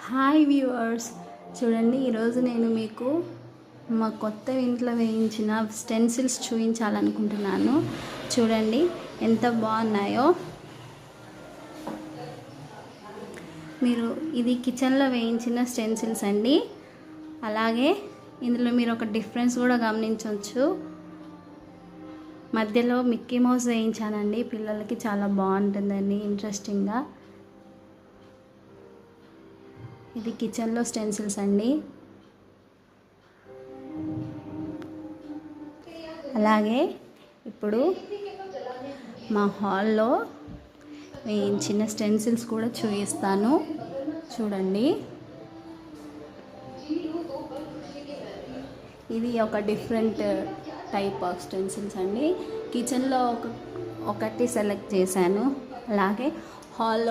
Hi viewers, చూడండి ఈరోజు నేను మీకు మా కొత్త ఇంట్లో వేయించిన స్టెన్సిల్స్ చూపించాలనుకుంటున్నాను. చూడండి ఎంత బాగున్నాయో. ఇది కిచెన్లో వేయించిన స్టెన్సిల్స్ అండి. అలాగే ఇందులో మీరు ఒక డిఫరెన్స్ కూడా గమనించవచ్చు. మధ్యలో మిక్కీ మౌస్ వేయించానండి. పిల్లలకి చాలా బాగుంటుందండి, ఇంట్రెస్టింగ్గా. ఇది కిచెన్లో స్టెన్సిల్స్ అండి. అలాగే ఇప్పుడు మా హాల్లో వేయించిన స్టెన్సిల్స్ కూడా చూపిస్తాను. చూడండి, ఇది ఒక డిఫరెంట్ టైప్ ఆఫ్ స్టెన్సిల్స్ అండి. కిచెన్లో ఒకటి సెలెక్ట్ చేశాను. అలాగే హాల్లో